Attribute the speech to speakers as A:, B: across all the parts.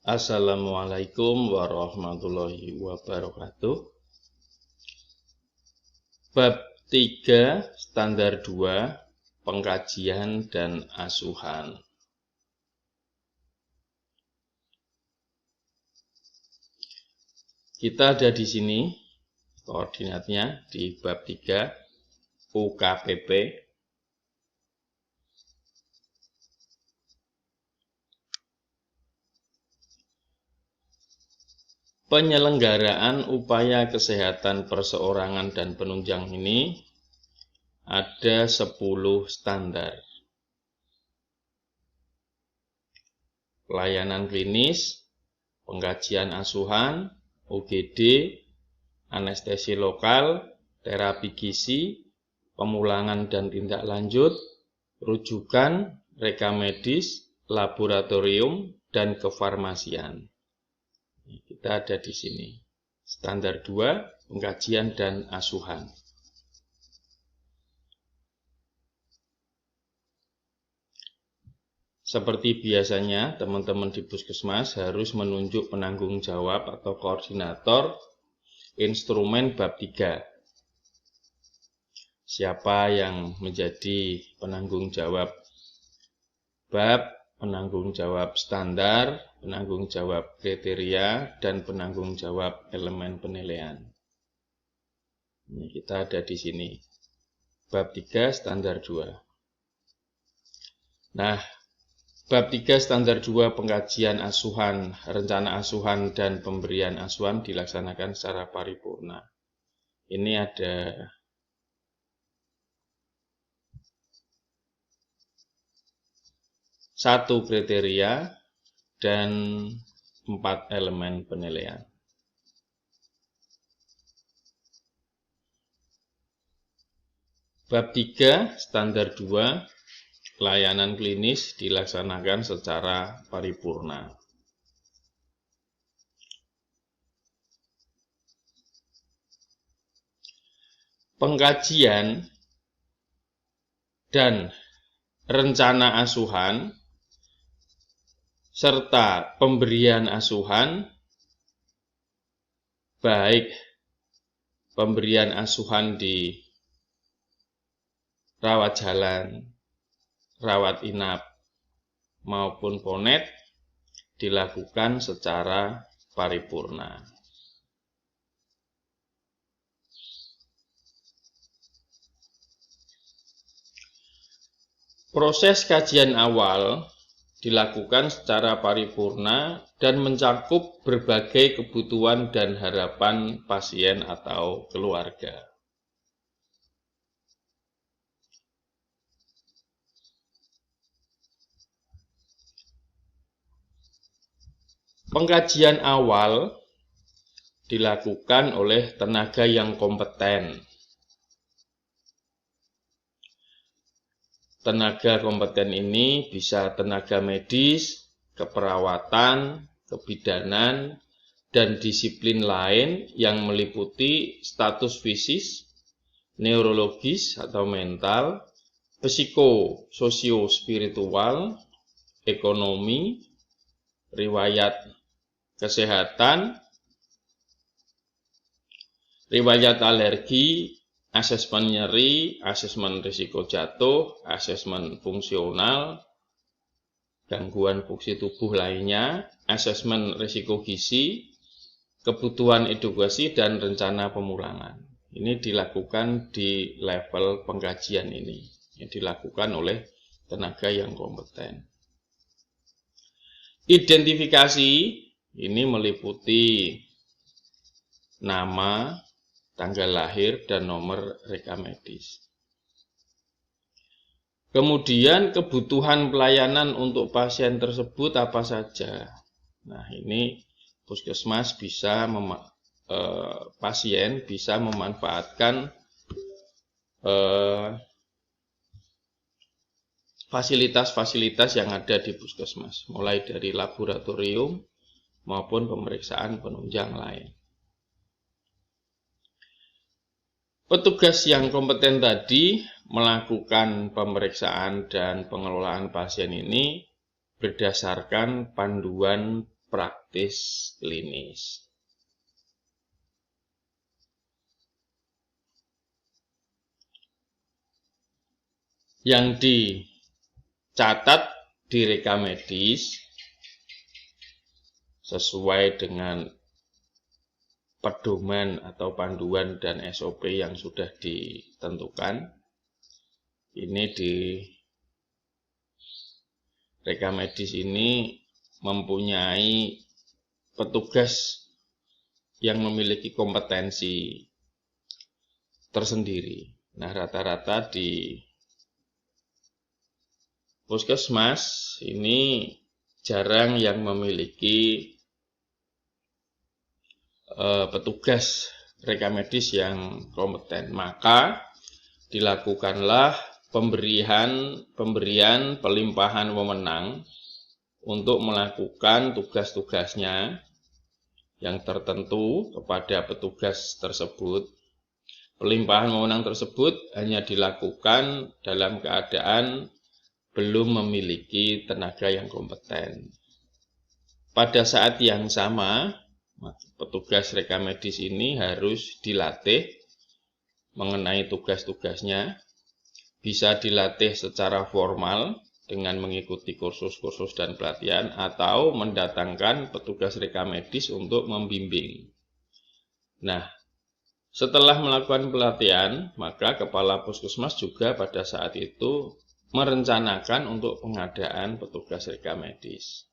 A: Assalamualaikum warahmatullahi wabarakatuh. Bab 3 Standar 2 Pengkajian dan Asuhan. Kita ada di sini koordinatnya di bab 3 UKPP. Penyelenggaraan upaya kesehatan perseorangan dan penunjang ini ada 10 standar. Pelayanan klinis, pengkajian asuhan, UGD, anestesi lokal, terapi gizi, pemulangan dan tindak lanjut, rujukan, reka medis, laboratorium, dan kefarmasian. Kita ada di sini. Standar 2, pengkajian dan asuhan. Seperti biasanya, teman-teman di puskesmas harus menunjuk penanggung jawab atau koordinator instrumen bab 3. Siapa yang menjadi penanggung jawab bab, penanggung jawab standar, penanggung jawab kriteria, dan penanggung jawab elemen penilaian. Ini kita ada di sini. Bab 3 standar 2. Nah, bab 3 standar 2 pengkajian asuhan, rencana asuhan, dan pemberian asuhan dilaksanakan secara paripurna. Ini ada 1 kriteria dan 4 elemen penilaian. Bab 3 standar 2 layanan klinis dilaksanakan secara paripurna. Pengkajian dan rencana asuhan serta pemberian asuhan, baik pemberian asuhan di rawat jalan, rawat inap, maupun ponet, dilakukan secara paripurna. Proses kajian awal dilakukan secara paripurna dan mencakup berbagai kebutuhan dan harapan pasien atau keluarga. Pengkajian awal dilakukan oleh tenaga yang kompeten. Tenaga kompeten ini bisa tenaga medis, keperawatan, kebidanan, dan disiplin lain yang meliputi status fisik, neurologis atau mental, psiko-sosio-spiritual, ekonomi, riwayat kesehatan, riwayat alergi, asesmen nyeri, asesmen risiko jatuh, asesmen fungsional, gangguan fungsi tubuh lainnya, asesmen risiko gizi, kebutuhan edukasi, dan rencana pemulangan. Ini dilakukan di level pengkajian ini, yang dilakukan oleh tenaga yang kompeten. Identifikasi ini meliputi nama, tanggal lahir, dan nomor reka medis. Kemudian kebutuhan pelayanan untuk pasien tersebut apa saja. Nah, ini puskesmas bisa pasien bisa memanfaatkan fasilitas-fasilitas yang ada di puskesmas, mulai dari laboratorium maupun pemeriksaan penunjang lain. Petugas yang kompeten tadi melakukan pemeriksaan dan pengelolaan pasien ini berdasarkan panduan praktis klinis. Yang dicatat di rekam medis sesuai dengan pedoman atau panduan dan SOP yang sudah ditentukan. Ini di rekam medis ini mempunyai petugas yang memiliki kompetensi tersendiri. Nah, rata-rata di puskesmas ini jarang yang memiliki petugas rekam medis yang kompeten. Maka dilakukanlah pemberian pelimpahan wewenang untuk melakukan tugas-tugasnya yang tertentu kepada petugas tersebut. Pelimpahan wewenang tersebut hanya dilakukan dalam keadaan belum memiliki tenaga yang kompeten. Pada saat yang sama, petugas rekam medis ini harus dilatih mengenai tugas-tugasnya. Bisa dilatih secara formal dengan mengikuti kursus-kursus dan pelatihan, atau mendatangkan petugas rekam medis untuk membimbing. Nah, setelah melakukan pelatihan, maka kepala puskesmas juga pada saat itu merencanakan untuk pengadaan petugas rekam medis.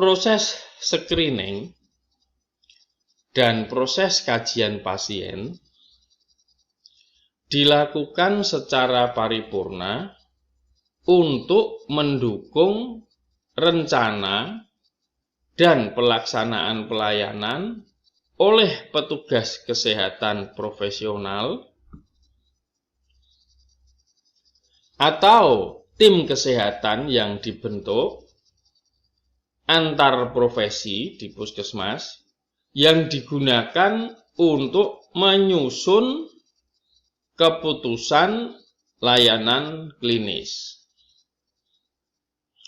A: Proses screening dan proses kajian pasien dilakukan secara paripurna untuk mendukung rencana dan pelaksanaan pelayanan oleh petugas kesehatan profesional atau tim kesehatan yang dibentuk antar profesi di puskesmas yang digunakan untuk menyusun keputusan layanan klinis.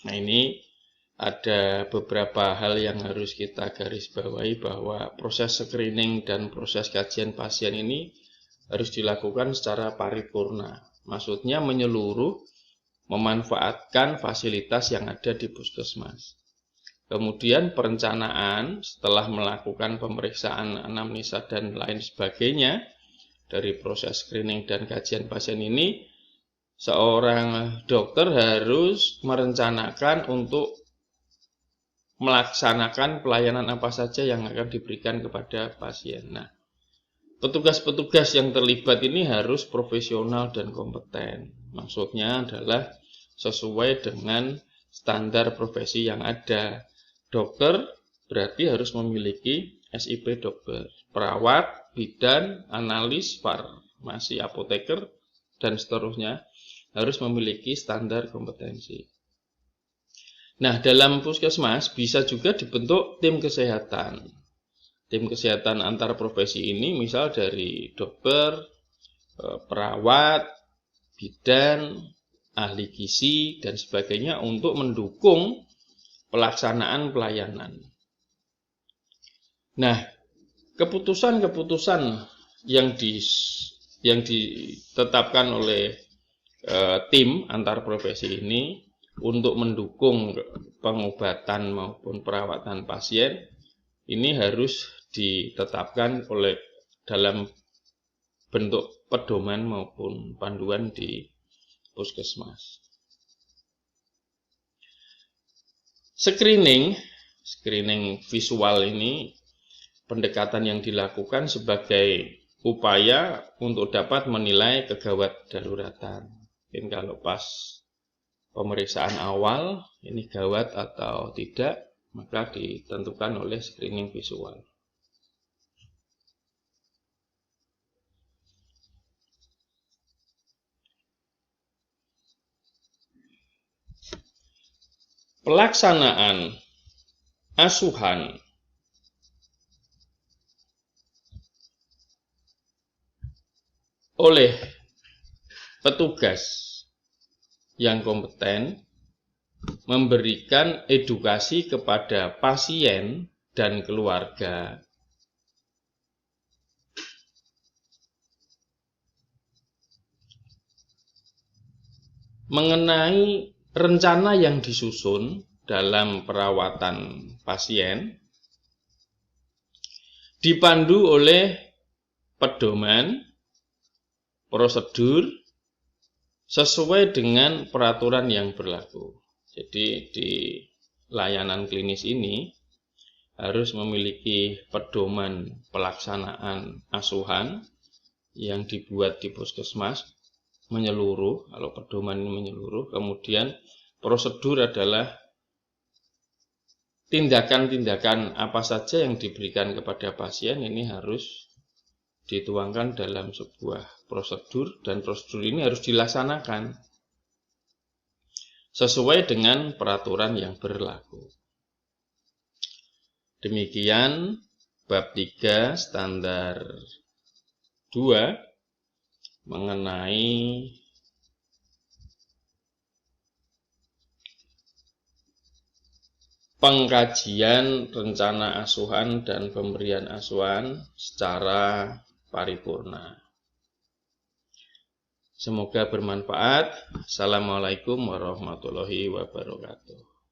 A: Nah, ini ada beberapa hal yang harus kita garis bawahi, bahwa proses screening dan proses kajian pasien ini harus dilakukan secara paripurna. Maksudnya menyeluruh, memanfaatkan fasilitas yang ada di puskesmas. Kemudian perencanaan setelah melakukan pemeriksaan anamnesa dan lain sebagainya dari proses screening dan kajian pasien ini, seorang dokter harus merencanakan untuk melaksanakan pelayanan apa saja yang akan diberikan kepada pasien. Nah, petugas-petugas yang terlibat ini harus profesional dan kompeten. Maksudnya adalah sesuai dengan standar profesi yang ada. Dokter berarti harus memiliki SIP dokter, perawat, bidan, analis, farmasi, apoteker, dan seterusnya harus memiliki standar kompetensi. Nah, dalam puskesmas bisa juga dibentuk tim kesehatan. Tim kesehatan antar profesi ini misal dari dokter, perawat, bidan, ahli gizi, dan sebagainya untuk mendukung pelaksanaan pelayanan. Nah, keputusan-keputusan yang ditetapkan oleh tim antar profesi ini untuk mendukung pengobatan maupun perawatan pasien ini harus ditetapkan oleh dalam bentuk pedoman maupun panduan di puskesmas. Screening visual ini pendekatan yang dilakukan sebagai upaya untuk dapat menilai kegawat daruratan. Mungkin kalau pas pemeriksaan awal ini gawat atau tidak, maka ditentukan oleh screening visual. Pelaksanaan asuhan oleh petugas yang kompeten memberikan edukasi kepada pasien dan keluarga mengenai rencana yang disusun dalam perawatan pasien, dipandu oleh pedoman, prosedur, sesuai dengan peraturan yang berlaku. Jadi di layanan klinis ini harus memiliki pedoman pelaksanaan asuhan yang dibuat di puskesmas menyeluruh, kalau pedoman ini menyeluruh. Kemudian prosedur adalah tindakan-tindakan apa saja yang diberikan kepada pasien ini harus dituangkan dalam sebuah prosedur, dan prosedur ini harus dilaksanakan sesuai dengan peraturan yang berlaku. Demikian bab 3 standar 2 mengenai pengkajian rencana asuhan dan pemberian asuhan secara paripurna. Semoga bermanfaat. Assalamualaikum warahmatullahi wabarakatuh.